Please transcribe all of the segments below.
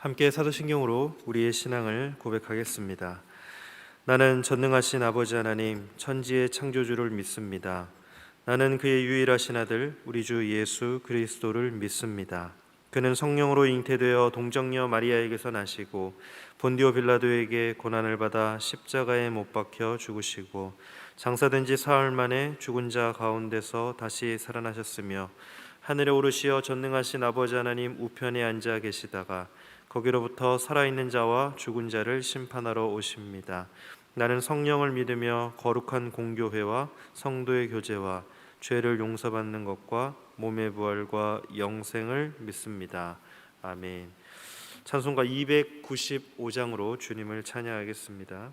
함께 사도신경으로 우리의 신앙을 고백하겠습니다. 나는 전능하신 아버지 하나님, 천지의 창조주를 믿습니다. 나는 그의 유일하신 아들 우리 주 예수 그리스도를 믿습니다. 그는 성령으로 잉태되어 동정녀 마리아에게서 나시고 본디오 빌라도에게 고난을 받아 십자가에 못 박혀 죽으시고 장사된 지 사흘 만에 죽은 자 가운데서 다시 살아나셨으며 하늘에 오르시어 전능하신 아버지 하나님 우편에 앉아 계시다가 거기로부터 살아있는 자와 죽은 자를 심판하러 오십니다. 나는 성령을 믿으며 거룩한 공교회와 성도의 교제와 죄를 용서받는 것과 몸의 부활과 영생을 믿습니다. 아멘. 찬송가 295장으로 주님을 찬양하겠습니다.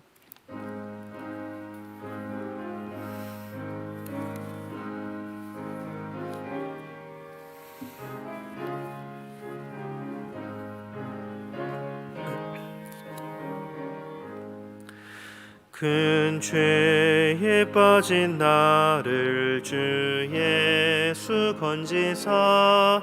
큰 죄에 빠진 나를 주 예수 건지사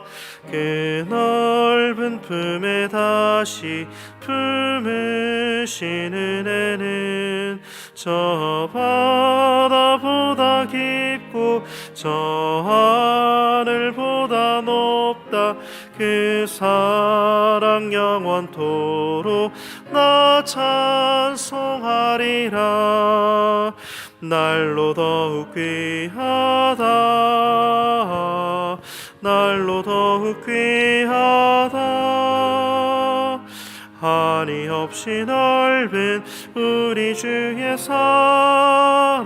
그 넓은 품에 다시 품으신 은혜는 저 바다보다 깊고 저 하늘보다 높다. 그 사랑 영원토록 나 찬송하리라. 날로 더욱 귀하다. 날로 더욱 귀하다. 한이 없이 넓은 우리 주의 사랑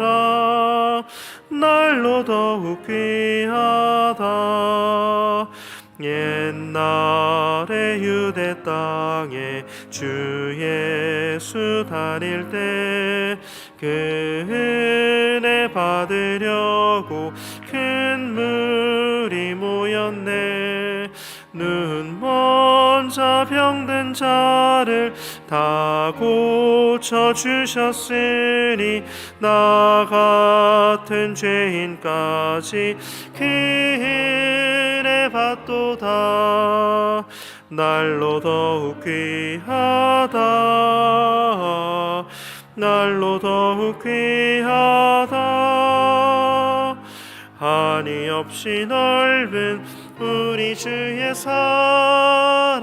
날로 더욱 귀하다. 옛날에 유대 땅에 주 예수 다닐 때 그 은혜 받으려고 큰 무리 모였네. 눈 먼 자 병든 자를 다 고쳐주셨으니 나 같은 죄인까지 그 은혜 받도다. 날로 더욱 귀하다. 날로 더욱 귀하다. 한이 없이 넓은 우리 주의 사랑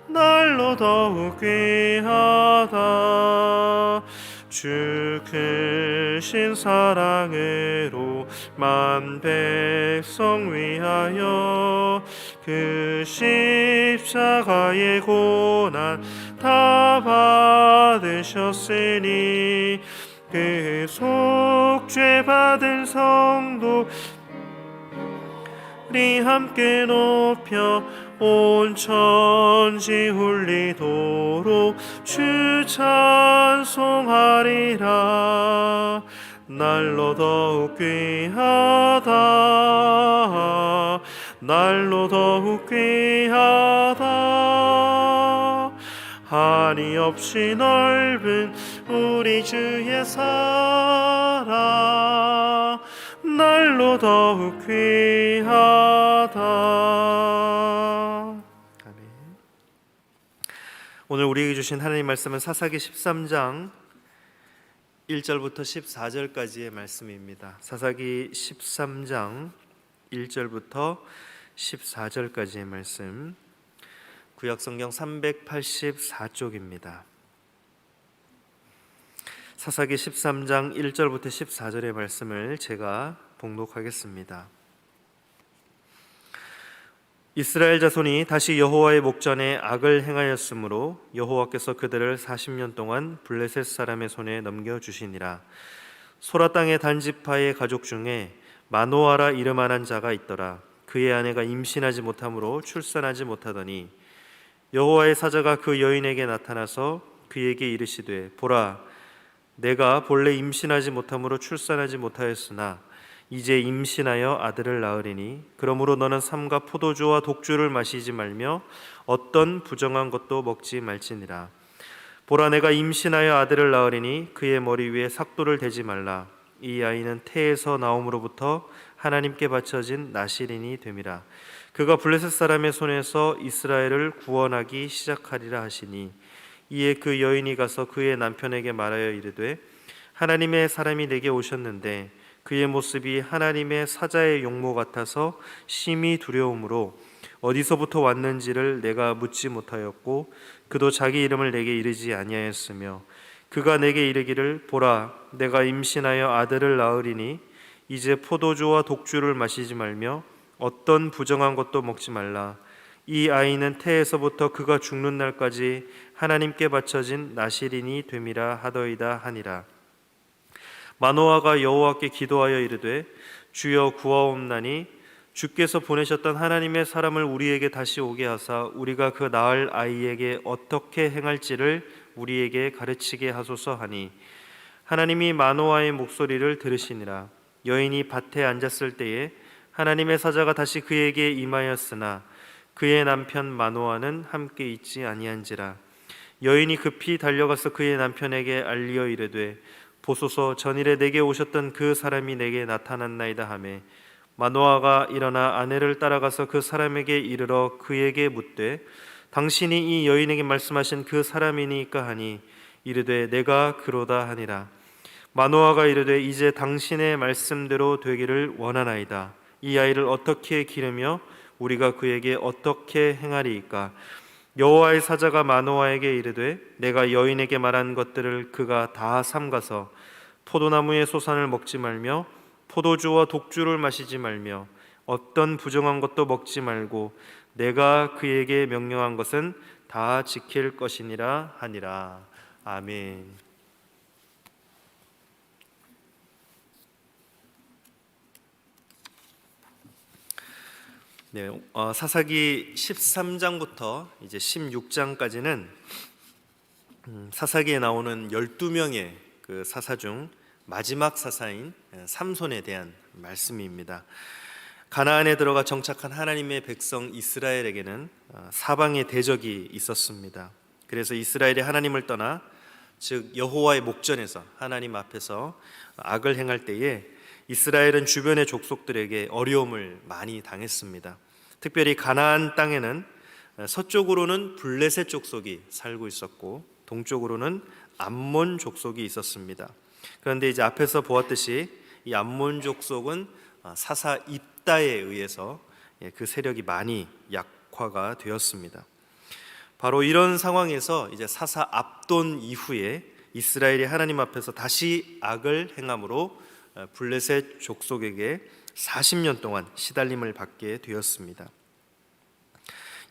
날로 더욱 귀하다. 주 크신 사랑으로 만 백성 위하여 그 십자가의 고난 다 받으셨으니 그 속죄 받은 성도 우리 함께 높여 온 천지 울리도록 주 찬송하리라. 날로 더욱 귀하다. 날로 더욱 귀하다. 한이 없이 넓은 우리 주의 사랑 날로 더욱 귀하다. 아멘. 오늘 우리에게 주신 하나님 말씀은 사사기 13장 1절부터 14절까지의 말씀입니다. 사사기 13장 1절부터 14절까지의 말씀, 구약성경 384쪽입니다. 사사기 13장 1절부터 14절의 말씀을 제가 봉독하겠습니다. 이스라엘 자손이 다시 여호와의 목전에 악을 행하였으므로 여호와께서 그들을 40년 동안 블레셋 사람의 손에 넘겨주시니라. 소라 땅의 단지파의 가족 중에 마노아라 이름하는 자가 있더라. 그의 아내가 임신하지 못하므로 출산하지 못하더니 여호와의 사자가 그 여인에게 나타나서 그에게 이르시되 보라, 내가 본래 임신하지 못함으로 출산하지 못하였으나 이제 임신하여 아들을 낳으리니 그러므로 너는 삼가 포도주와 독주를 마시지 말며 어떤 부정한 것도 먹지 말지니라. 보라, 내가 임신하여 아들을 낳으리니 그의 머리 위에 삭도를 대지 말라. 이 아이는 태에서 나옴으로부터 하나님께 바쳐진 나실인이 됨이라. 그가 블레셋 사람의 손에서 이스라엘을 구원하기 시작하리라 하시니 이에 그 여인이 가서 그의 남편에게 말하여 이르되 하나님의 사람이 내게 오셨는데 그의 모습이 하나님의 사자의 용모 같아서 심히 두려움으로 어디서부터 왔는지를 내가 묻지 못하였고 그도 자기 이름을 내게 이르지 아니하였으며 그가 내게 이르기를 보라 내가 임신하여 아들을 낳으리니 이제 포도주와 독주를 마시지 말며 어떤 부정한 것도 먹지 말라 이 아이는 태에서부터 그가 죽는 날까지 하나님께 바쳐진 나실인이 됨이라 하더이다 하니라. 마노아가 여호와께 기도하여 이르되 주여 구하옵나니 주께서 보내셨던 하나님의 사람을 우리에게 다시 오게 하사 우리가 그 낳을 아이에게 어떻게 행할지를 우리에게 가르치게 하소서 하니 하나님이 마노아의 목소리를 들으시니라. 여인이 밭에 앉았을 때에 하나님의 사자가 다시 그에게 임하였으나 그의 남편 마노아는 함께 있지 아니한지라. 여인이 급히 달려가서 그의 남편에게 알리어 이르되 보소서 전일에 내게 오셨던 그 사람이 내게 나타났나이다 하매 마노아가 일어나 아내를 따라가서 그 사람에게 이르러 그에게 묻되 당신이 이 여인에게 말씀하신 그 사람이니까 하니 이르되 내가 그로다 하니라. 마노아가 이르되 이제 당신의 말씀대로 되기를 원하나이다. 이 아이를 어떻게 기르며 우리가 그에게 어떻게 행하리이까. 여호와의 사자가 마노아에게 이르되 내가 여인에게 말한 것들을 그가 다 삼가서 포도나무의 소산을 먹지 말며 포도주와 독주를 마시지 말며 어떤 부정한 것도 먹지 말고 내가 그에게 명령한 것은 다 지킬 것이니라 하니라. 아멘. 네, 사사기 13장부터 이제 16장까지는 사사기에 나오는 12명의 그 사사 중 마지막 사사인 삼손에 대한 말씀입니다. 가나안에 들어가 정착한 하나님의 백성 이스라엘에게는 사방의 대적이 있었습니다. 그래서 이스라엘이 하나님을 떠나 즉 여호와의 목전에서 하나님 앞에서 악을 행할 때에 이스라엘은 주변의 족속들에게 어려움을 많이 당했습니다. 특별히 가나안 땅에는 서쪽으로는 블레셋 족속이 살고 있었고 동쪽으로는 암몬 족속이 있었습니다. 그런데 이제 앞에서 보았듯이 이 암몬 족속은 사사 입다에 의해서 그 세력이 많이 약화가 되었습니다. 바로 이런 상황에서 이제 사사 압돈 이후에 이스라엘이 하나님 앞에서 다시 악을 행함으로 블레셋 족속에게 40년 동안 시달림을 받게 되었습니다.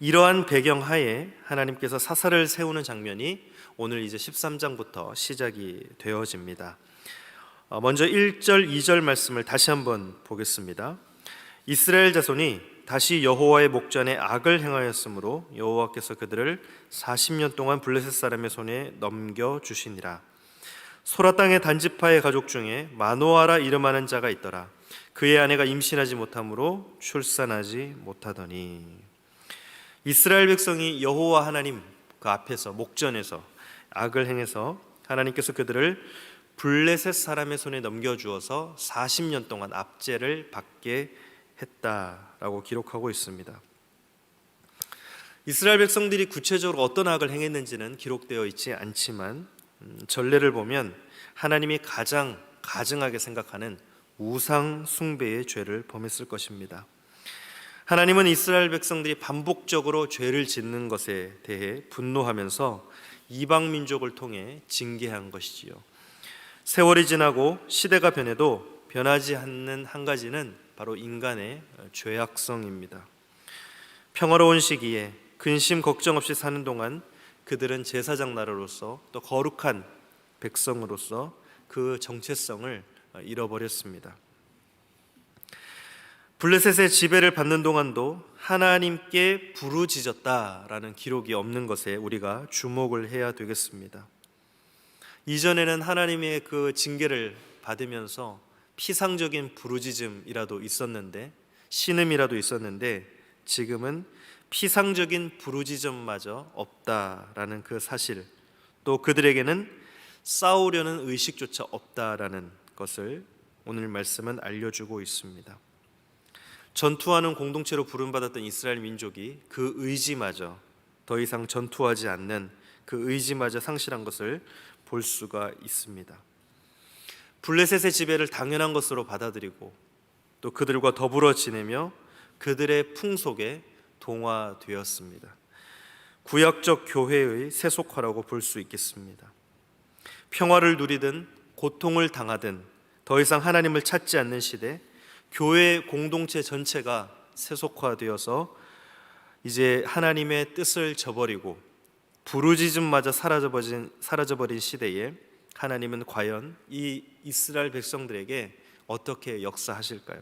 이러한 배경하에 하나님께서 사사를 세우는 장면이 오늘 이제 13장부터 시작이 되어집니다. 먼저 1절, 2절 말씀을 다시 한번 보겠습니다. 이스라엘 자손이 다시 여호와의 목전에 악을 행하였으므로 여호와께서 그들을 40년 동안 블레셋 사람의 손에 넘겨주시니라. 소라 땅의 단지파의 가족 중에 마노아라 이름하는 자가 있더라. 그의 아내가 임신하지 못하므로 출산하지 못하더니. 이스라엘 백성이 여호와 하나님 그 앞에서 목전에서 악을 행해서 하나님께서 그들을 블레셋 사람의 손에 넘겨주어서 40년 동안 압제를 받게 했다라고 기록하고 있습니다. 이스라엘 백성들이 구체적으로 어떤 악을 행했는지는 기록되어 있지 않지만 전례를 보면 하나님이 가장 가증하게 생각하는 우상 숭배의 죄를 범했을 것입니다. 하나님은 이스라엘 백성들이 반복적으로 죄를 짓는 것에 대해 분노하면서 이방 민족을 통해 징계한 것이지요. 세월이 지나고 시대가 변해도 변하지 않는 한 가지는 바로 인간의 죄악성입니다. 평화로운 시기에 근심 걱정 없이 사는 동안 그들은 제사장 나라로서 또 거룩한 백성으로서 그 정체성을 잃어버렸습니다. 블레셋의 지배를 받는 동안도 하나님께 부르짖었다라는 기록이 없는 것에 우리가 주목을 해야 되겠습니다. 이전에는 하나님의 그 징계를 받으면서 피상적인 부르짖음이라도 있었는데 신음이라도 있었는데 지금은 피상적인 부르짖음마저 없다라는 그 사실, 또 그들에게는 싸우려는 의식조차 없다라는 것을 오늘 말씀은 알려주고 있습니다. 전투하는 공동체로 부름받았던 이스라엘 민족이 그 의지마저 더 이상 전투하지 않는 그 의지마저 상실한 것을 볼 수가 있습니다. 블레셋의 지배를 당연한 것으로 받아들이고 또 그들과 더불어 지내며 그들의 풍속에 동화되었습니다. 구약적 교회의 세속화라고 볼 수 있겠습니다. 평화를 누리든 고통을 당하든 더 이상 하나님을 찾지 않는 시대, 교회 공동체 전체가 세속화되어서 이제 하나님의 뜻을 저버리고 부르짖음마저 사라져버린 시대에 하나님은 과연 이 이스라엘 백성들에게 어떻게 역사하실까요?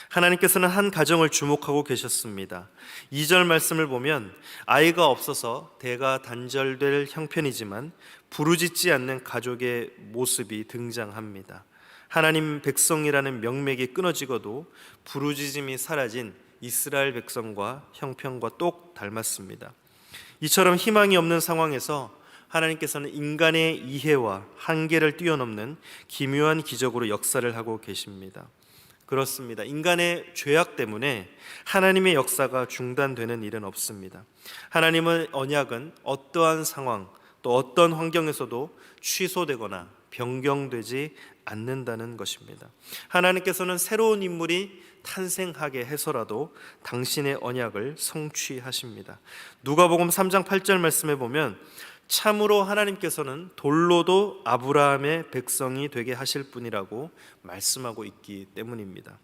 하나님께서는 한 가정을 주목하고 계셨습니다. 2절 말씀을 보면 아이가 없어서 대가 단절될 형편이지만 부르짖지 않는 가족의 모습이 등장합니다. 하나님 백성이라는 명맥이 끊어지고도 부르짖음이 사라진 이스라엘 백성과 형편과 똑 닮았습니다. 이처럼 희망이 없는 상황에서 하나님께서는 인간의 이해와 한계를 뛰어넘는 기묘한 기적으로 역사를 하고 계십니다. 그렇습니다. 인간의 죄악 때문에 하나님의 역사가 중단되는 일은 없습니다. 하나님의 언약은 어떠한 상황 또 어떤 환경에서도 취소되거나 변경되지 않는다는 것입니다. 하나님께서는 새로운 인물이 탄생하게 해서라도 당신의 언약을 성취하십니다. 누가복음 3장 8절 말씀에 보면 참으로 하나님께서는 돌로도 아브라함의 백성이 되게 하실 분이라고 말씀하고 있기 때문입니다.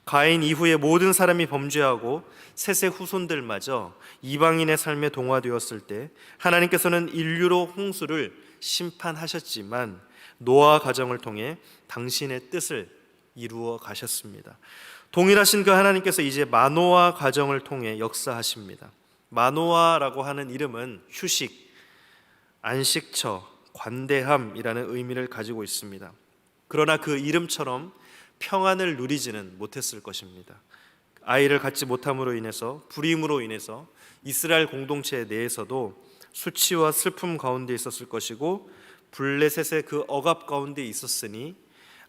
가인 이후에 모든 사람이 범죄하고 셋의 후손들마저 이방인의 삶에 동화되었을 때 하나님께서는 인류로 홍수를 심판하셨지만 노아 가정을 통해 당신의 뜻을 이루어 가셨습니다. 동일하신 그 하나님께서 이제 마노아 가정을 통해 역사하십니다. 마노아라고 하는 이름은 휴식, 안식처, 관대함이라는 의미를 가지고 있습니다. 그러나 그 이름처럼 평안을 누리지는 못했을 것입니다. 아이를 갖지 못함으로 인해서, 불임으로 인해서 이스라엘 공동체 내에서도 수치와 슬픔 가운데 있었을 것이고 블레셋의 그 억압 가운데 있었으니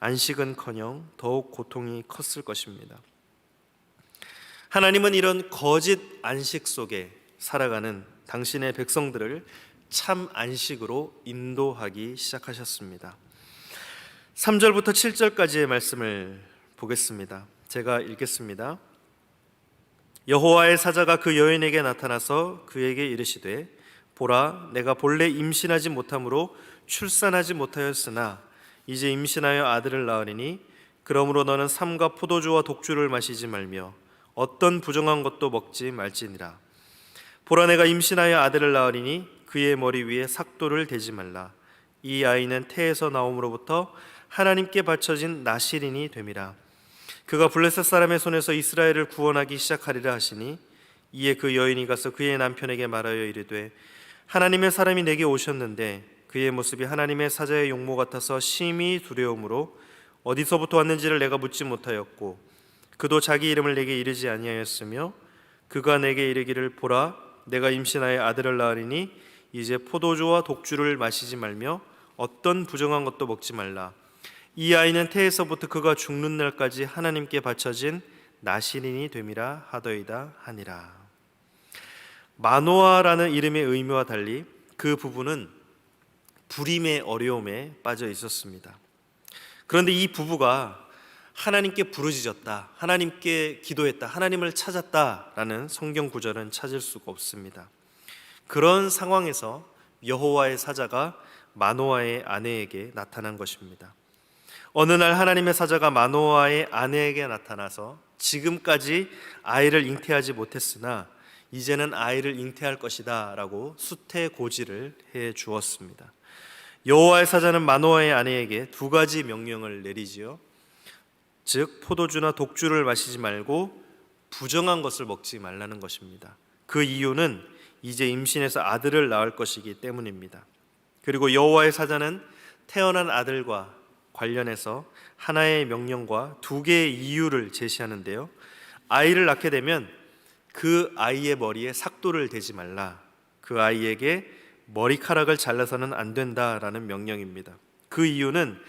안식은커녕 더욱 고통이 컸을 것입니다. 하나님은 이런 거짓 안식 속에 살아가는 당신의 백성들을 참 안식으로 인도하기 시작하셨습니다. 3절부터 7절까지의 말씀을 보겠습니다. 제가 읽겠습니다. 여호와의 사자가 그 여인에게 나타나서 그에게 이르시되 보라, 내가 본래 임신하지 못함으로 출산하지 못하였으나 이제 임신하여 아들을 낳으리니 그러므로 너는 삼가 포도주와 독주를 마시지 말며 어떤 부정한 것도 먹지 말지니라. 보라, 내가 임신하여 아들을 낳으리니 그의 머리 위에 삭도를 대지 말라. 이 아이는 태에서 나옴으로부터 하나님께 바쳐진 나실인이 됨이라. 그가 블레셋 사람의 손에서 이스라엘을 구원하기 시작하리라 하시니 이에 그 여인이 가서 그의 남편에게 말하여 이르되 하나님의 사람이 내게 오셨는데 그의 모습이 하나님의 사자의 용모 같아서 심히 두려움으로 어디서부터 왔는지를 내가 묻지 못하였고 그도 자기 이름을 내게 이르지 아니하였으며 그가 내게 이르기를 보라, 내가 임신하여 아들을 낳으리니 이제 포도주와 독주를 마시지 말며 어떤 부정한 것도 먹지 말라. 이 아이는 태에서부터 그가 죽는 날까지 하나님께 바쳐진 나실인이 됨이라 하더이다 하니라. 마노아라는 이름의 의미와 달리 그 부부는 불임의 어려움에 빠져 있었습니다. 그런데 이 부부가 하나님께 부르짖었다, 하나님께 기도했다, 하나님을 찾았다라는 성경 구절은 찾을 수가 없습니다. 그런 상황에서 여호와의 사자가 마노아의 아내에게 나타난 것입니다. 어느 날 하나님의 사자가 마노아의 아내에게 나타나서 지금까지 아이를 잉태하지 못했으나 이제는 아이를 잉태할 것이다 라고 수태고지를 해 주었습니다. 여호와의 사자는 마노아의 아내에게 두 가지 명령을 내리지요. 즉 포도주나 독주를 마시지 말고 부정한 것을 먹지 말라는 것입니다. 그 이유는 이제 임신해서 아들을 낳을 것이기 때문입니다. 그리고 여호와의 사자는 태어난 아들과 관련해서 하나의 명령과 두 개의 이유를 제시하는데요. 아이를 낳게 되면 그 아이의 머리에 삭도를 대지 말라, 그 아이에게 머리카락을 잘라서는 안 된다라는 명령입니다. 그 이유는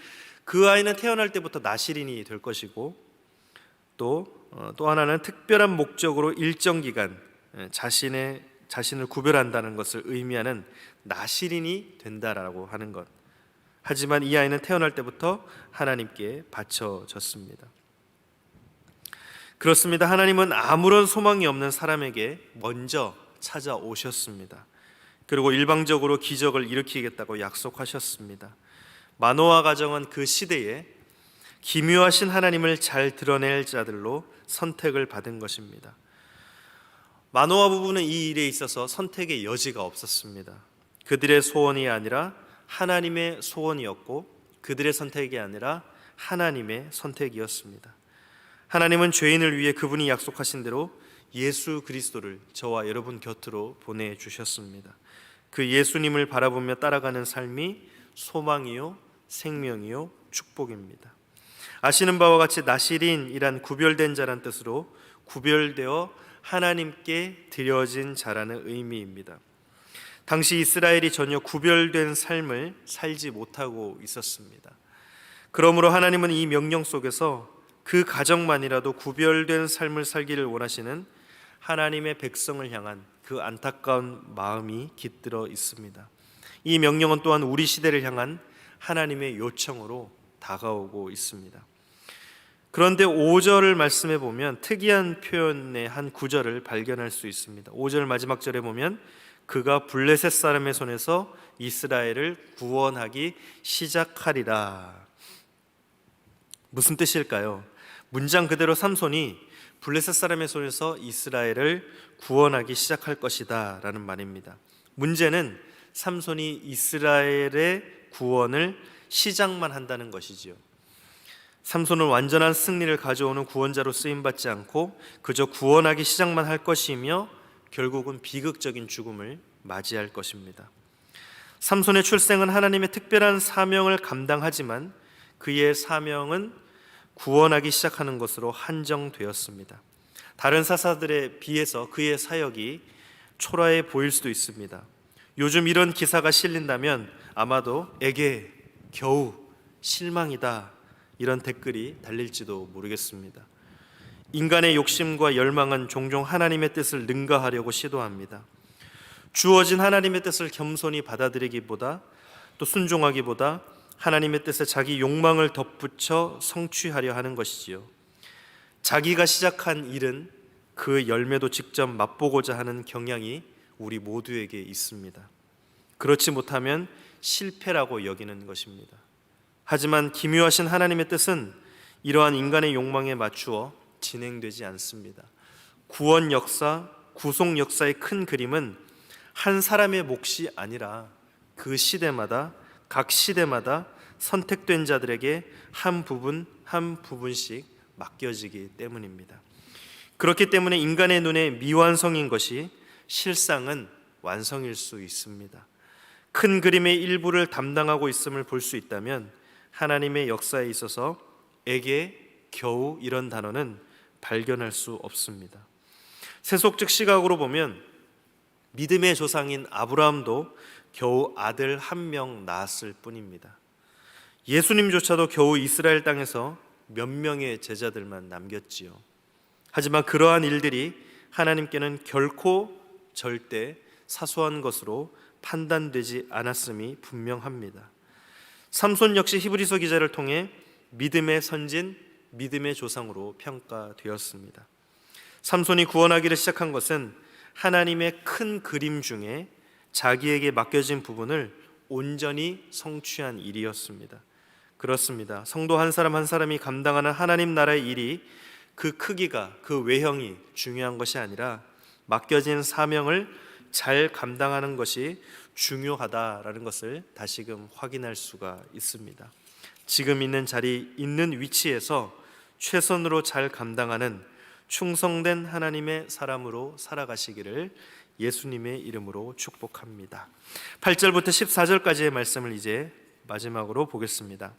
그 아이는 태어날 때부터 나실인이 될 것이고 또 하나는 특별한 목적으로 일정 기간 자신을 구별한다는 것을 의미하는 나실인이 된다라고 하는 것. 하지만 이 아이는 태어날 때부터 하나님께 바쳐졌습니다. 그렇습니다. 하나님은 아무런 소망이 없는 사람에게 먼저 찾아오셨습니다. 그리고 일방적으로 기적을 일으키겠다고 약속하셨습니다. 마노아 가정은 그 시대에 기묘하신 하나님을 잘 드러낼 자들로 선택을 받은 것입니다. 마노아 부부는 이 일에 있어서 선택의 여지가 없었습니다. 그들의 소원이 아니라 하나님의 소원이었고, 그들의 선택이 아니라 하나님의 선택이었습니다. 하나님은 죄인을 위해 그분이 약속하신 대로 예수 그리스도를 저와 여러분 곁으로 보내주셨습니다. 그 예수님을 바라보며 따라가는 삶이 소망이요 생명이요 축복입니다. 아시는 바와 같이 나실인이란 구별된 자란 뜻으로 구별되어 하나님께 드려진 자라는 의미입니다. 당시 이스라엘이 전혀 구별된 삶을 살지 못하고 있었습니다. 그러므로 하나님은 이 명령 속에서 그 가정만이라도 구별된 삶을 살기를 원하시는 하나님의 백성을 향한 그 안타까운 마음이 깃들어 있습니다. 이 명령은 또한 우리 시대를 향한 하나님의 요청으로 다가오고 있습니다. 그런데 5절 말씀에 보면 특이한 표현의 한 구절을 발견할 수 있습니다. 5절 마지막 절에 보면 그가 블레셋 사람의 손에서 이스라엘을 구원하기 시작하리라. 무슨 뜻일까요? 문장 그대로 삼손이 블레셋 사람의 손에서 이스라엘을 구원하기 시작할 것이다 라는 말입니다. 문제는 삼손이 이스라엘의 구원을 시작만 한다는 것이지요. 삼손은 완전한 승리를 가져오는 구원자로 쓰임받지 않고 그저 구원하기 시작만 할 것이며 결국은 비극적인 죽음을 맞이할 것입니다. 삼손의 출생은 하나님의 특별한 사명을 감당하지만 그의 사명은 구원하기 시작하는 것으로 한정되었습니다. 다른 사사들에 비해서 그의 사역이 초라해 보일 수도 있습니다. 요즘 이런 기사가 실린다면 아마도 에게 겨우 실망이다 이런 댓글이 달릴지도 모르겠습니다. 인간의 욕심과 열망은 종종 하나님의 뜻을 능가하려고 시도합니다. 주어진 하나님의 뜻을 겸손히 받아들이기보다 또 순종하기보다 하나님의 뜻에 자기 욕망을 덧붙여 성취하려 하는 것이지요. 자기가 시작한 일은 그 열매도 직접 맛보고자 하는 경향이 우리 모두에게 있습니다. 그렇지 못하면 실패라고 여기는 것입니다. 하지만 기묘하신 하나님의 뜻은 이러한 인간의 욕망에 맞추어 진행되지 않습니다. 구원 역사, 구속 역사의 큰 그림은 한 사람의 몫이 아니라 그 시대마다 각 시대마다 선택된 자들에게 한 부분씩 맡겨지기 때문입니다. 그렇기 때문에 인간의 눈에 미완성인 것이 실상은 완성일 수 있습니다. 큰 그림의 일부를 담당하고 있음을 볼 수 있다면 하나님의 역사에 있어서 에게 겨우 이런 단어는 발견할 수 없습니다. 세속적 시각으로 보면 믿음의 조상인 아브라함도 겨우 아들 한 명 낳았을 뿐입니다. 예수님조차도 겨우 이스라엘 땅에서 몇 명의 제자들만 남겼지요. 하지만 그러한 일들이 하나님께는 결코 절대 사소한 것으로 판단되지 않았음이 분명합니다. 삼손 역시 히브리서 기자를 통해 믿음의 선진, 믿음의 조상으로 평가되었습니다. 삼손이 구원하기를 시작한 것은 하나님의 큰 그림 중에 자기에게 맡겨진 부분을 온전히 성취한 일이었습니다. 그렇습니다. 성도 한 사람 한 사람이 감당하는 하나님 나라의 일이 그 크기가, 그 외형이 중요한 것이 아니라 맡겨진 사명을 잘 감당하는 것이 중요하다라는 것을 다시금 확인할 수가 있습니다. 지금 있는 자리, 있는 위치에서 최선으로 잘 감당하는 충성된 하나님의 사람으로 살아가시기를 예수님의 이름으로 축복합니다. 8절부터 14절까지의 말씀을 이제 마지막으로 보겠습니다.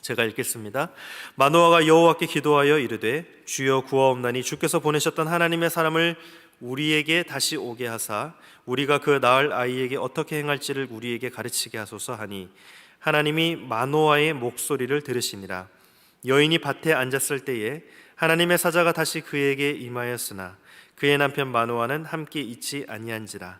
제가 읽겠습니다. 마노아가 여호와께 기도하여 이르되 주여 구하옵나니 주께서 보내셨던 하나님의 사람을 우리에게 다시 오게 하사 우리가 그 낳을 아이에게 어떻게 행할지를 우리에게 가르치게 하소서 하니 하나님이 마노아의 목소리를 들으시니라. 여인이 밭에 앉았을 때에 하나님의 사자가 다시 그에게 임하였으나 그의 남편 마노아는 함께 있지 아니한지라.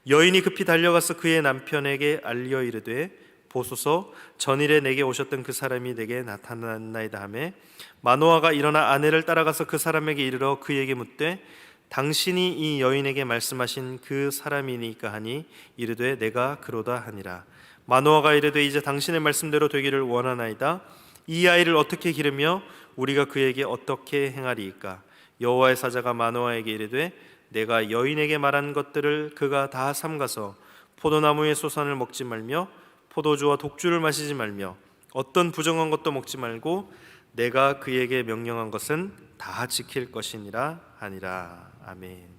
여인이 급히 달려가서 그의 남편에게 알려 이르되 보소서, 전일에 내게 오셨던 그 사람이 내게 나타났나이다 하매, 마노아가 일어나 아내를 따라가서 그 사람에게 이르러 그에게 묻되 당신이 이 여인에게 말씀하신 그 사람이니까 하니, 이르되 내가 그로다 하니라. 마노아가 이르되 이제 당신의 말씀대로 되기를 원하나이다. 이 아이를 어떻게 기르며 우리가 그에게 어떻게 행하리이까? 여호와의 사자가 마노아에게 이르되 내가 여인에게 말한 것들을 그가 다 삼가서 포도나무의 소산을 먹지 말며 포도주와 독주를 마시지 말며 어떤 부정한 것도 먹지 말고 내가 그에게 명령한 것은 다 지킬 것이니라 하니라. 아멘.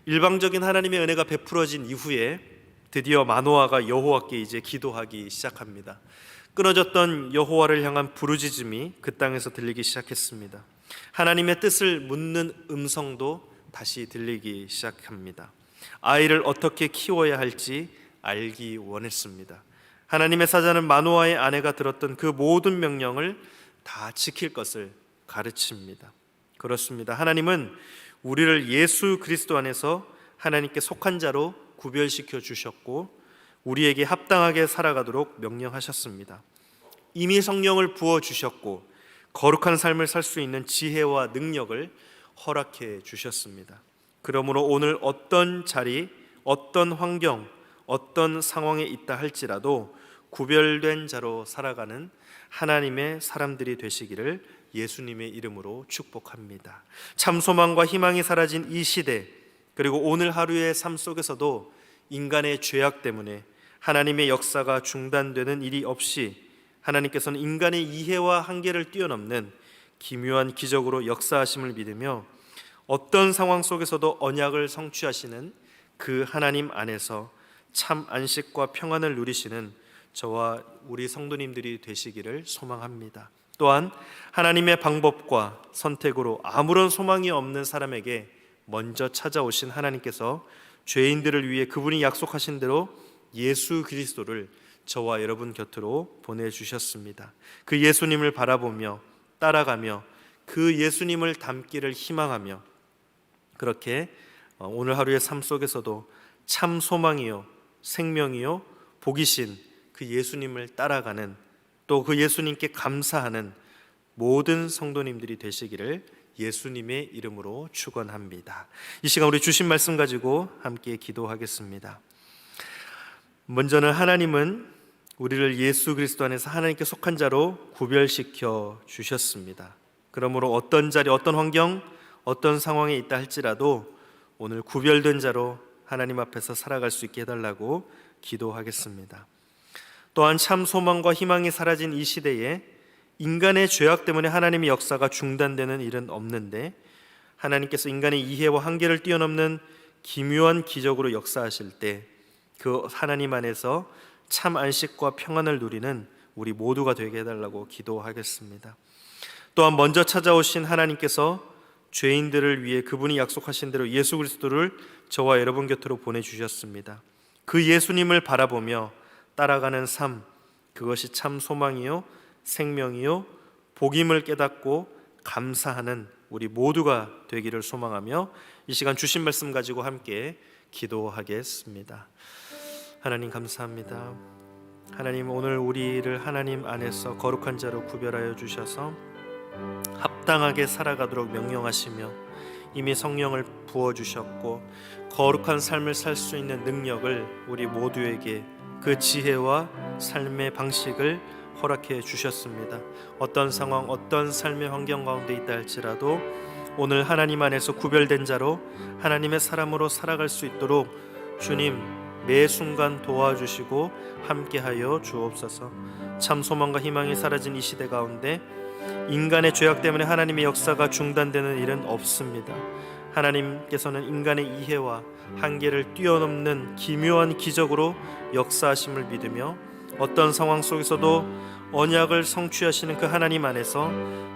일방적인 하나님의 은혜가 베풀어진 이후에 드디어 마노아가 여호와께 이제 기도하기 시작합니다. 끊어졌던 여호와를 향한 부르짖음이 그 땅에서 들리기 시작했습니다. 하나님의 뜻을 묻는 음성도 다시 들리기 시작합니다. 아이를 어떻게 키워야 할지 알기 원했습니다. 하나님의 사자는 마노아의 아내가 들었던 그 모든 명령을 다 지킬 것을 가르칩니다. 그렇습니다. 하나님은 우리를 예수 그리스도 안에서 하나님께 속한 자로 구별시켜 주셨고 우리에게 합당하게 살아가도록 명령하셨습니다. 이미 성령을 부어 주셨고 거룩한 삶을 살 수 있는 지혜와 능력을 허락해 주셨습니다. 그러므로 오늘 어떤 자리, 어떤 환경, 어떤 상황에 있다 할지라도 구별된 자로 살아가는 하나님의 사람들이 되시기를 예수님의 이름으로 축복합니다. 참 소망과 희망이 사라진 이 시대, 그리고 오늘 하루의 삶 속에서도 인간의 죄악 때문에 하나님의 역사가 중단되는 일이 없이 하나님께서는 인간의 이해와 한계를 뛰어넘는 기묘한 기적으로 역사하심을 믿으며 어떤 상황 속에서도 언약을 성취하시는 그 하나님 안에서 참 안식과 평안을 누리시는 저와 우리 성도님들이 되시기를 소망합니다. 또한 하나님의 방법과 선택으로 아무런 소망이 없는 사람에게 먼저 찾아오신 하나님께서 죄인들을 위해 그분이 약속하신 대로 예수 그리스도를 저와 여러분 곁으로 보내주셨습니다. 그 예수님을 바라보며 따라가며 그 예수님을 닮기를 희망하며 그렇게 오늘 하루의 삶 속에서도 참 소망이요 생명이요 복이신 그 예수님을 따라가는, 또 그 예수님께 감사하는 모든 성도님들이 되시기를 예수님의 이름으로 축원합니다. 이 시간 우리 주신 말씀 가지고 함께 기도하겠습니다. 먼저는 하나님은 우리를 예수 그리스도 안에서 하나님께 속한 자로 구별시켜 주셨습니다. 그러므로 어떤 자리, 어떤 환경, 어떤 상황에 있다 할지라도 오늘 구별된 자로 하나님 앞에서 살아갈 수 있게 해달라고 기도하겠습니다. 또한 참 소망과 희망이 사라진 이 시대에 인간의 죄악 때문에 하나님의 역사가 중단되는 일은 없는데 하나님께서 인간의 이해와 한계를 뛰어넘는 기묘한 기적으로 역사하실 때 그 하나님 안에서 참 안식과 평안을 누리는 우리 모두가 되게 해달라고 기도하겠습니다. 또한 먼저 찾아오신 하나님께서 죄인들을 위해 그분이 약속하신 대로 예수 그리스도를 저와 여러분 곁으로 보내주셨습니다. 그 예수님을 바라보며 따라가는 삶, 그것이 참 소망이요 생명이요 복임을 깨닫고 감사하는 우리 모두가 되기를 소망하며 이 시간 주신 말씀 가지고 함께 기도하겠습니다. 하나님 감사합니다. 하나님, 오늘 우리를 하나님 안에서 거룩한 자로 구별하여 주셔서 합당하게 살아가도록 명령하시며 이미 성령을 부어주셨고 거룩한 삶을 살 수 있는 능력을 우리 모두에게, 그 지혜와 삶의 방식을 허락해 주셨습니다. 어떤 상황, 어떤 삶의 환경 가운데 있다 할지라도 오늘 하나님 안에서 구별된 자로 하나님의 사람으로 살아갈 수 있도록 주님 매 순간 도와주시고 함께하여 주옵소서. 참 소망과 희망이 사라진 이 시대 가운데 인간의 죄악 때문에 하나님의 역사가 중단되는 일은 없습니다. 하나님께서는 인간의 이해와 한계를 뛰어넘는 기묘한 기적으로 역사하심을 믿으며 어떤 상황 속에서도 언약을 성취하시는 그 하나님 안에서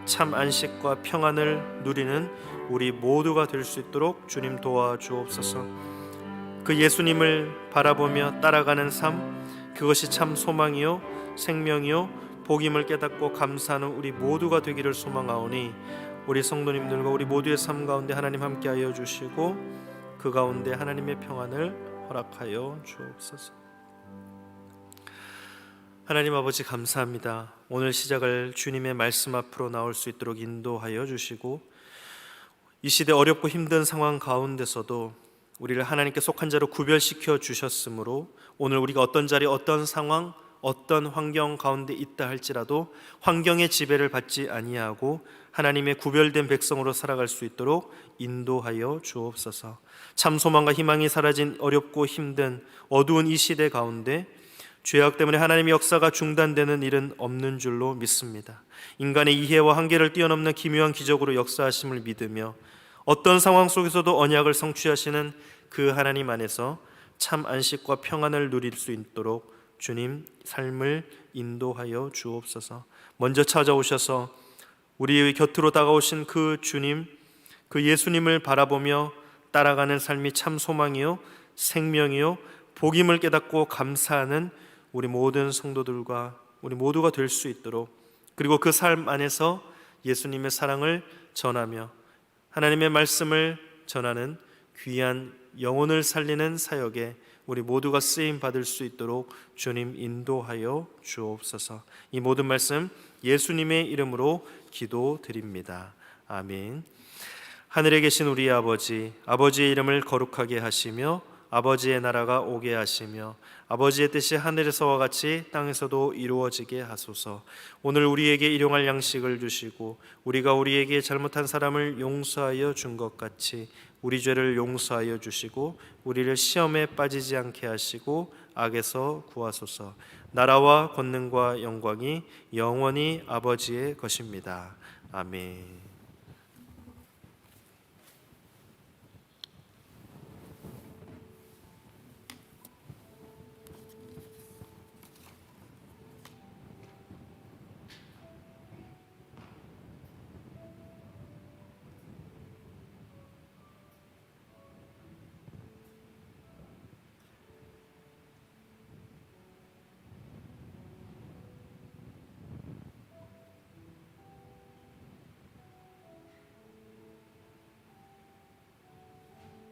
참 안식과 평안을 누리는 우리 모두가 될 수 있도록 주님 도와주옵소서. 그 예수님을 바라보며 따라가는 삶, 그것이 참 소망이요 생명이요 복임을 깨닫고 감사하는 우리 모두가 되기를 소망하오니 우리 성도님들과 우리 모두의 삶 가운데 하나님 함께하여 주시고 그 가운데 하나님의 평안을 허락하여 주옵소서. 하나님 아버지 감사합니다. 오늘 시작을 주님의 말씀 앞으로 나올 수 있도록 인도하여 주시고 이 시대 어렵고 힘든 상황 가운데서도 우리를 하나님께 속한 자로 구별시켜 주셨으므로 오늘 우리가 어떤 자리, 어떤 상황, 어떤 환경 가운데 있다 할지라도 환경의 지배를 받지 아니하고 하나님의 구별된 백성으로 살아갈 수 있도록 인도하여 주옵소서. 참 소망과 희망이 사라진 어렵고 힘든 어두운 이 시대 가운데 죄악 때문에 하나님의 역사가 중단되는 일은 없는 줄로 믿습니다. 인간의 이해와 한계를 뛰어넘는 기묘한 기적으로 역사하심을 믿으며 어떤 상황 속에서도 언약을 성취하시는 그 하나님 안에서 참 안식과 평안을 누릴 수 있도록 주님 삶을 인도하여 주옵소서. 먼저 찾아오셔서 우리의 곁으로 다가오신 그 주님, 그 예수님을 바라보며 따라가는 삶이 참 소망이요 생명이요 복임을 깨닫고 감사하는 우리 모든 성도들과 우리 모두가 될 수 있도록, 그리고 그 삶 안에서 예수님의 사랑을 전하며 하나님의 말씀을 전하는 귀한 영혼을 살리는 사역에 우리 모두가 쓰임 받을 수 있도록 주님 인도하여 주옵소서. 이 모든 말씀 예수님의 이름으로 기도드립니다. 아멘. 하늘에 계신 우리 아버지, 아버지의 이름을 거룩하게 하시며 아버지의 나라가 오게 하시며 아버지의 뜻이 하늘에서와 같이 땅에서도 이루어지게 하소서. 오늘 우리에게 일용할 양식을 주시고 우리가 우리에게 잘못한 사람을 용서하여 준 것 같이 우리 죄를 용서하여 주시고 우리를 시험에 빠지지 않게 하시고 악에서 구하소서. 나라와 권능과 영광이 영원히 아버지의 것입니다. 아멘.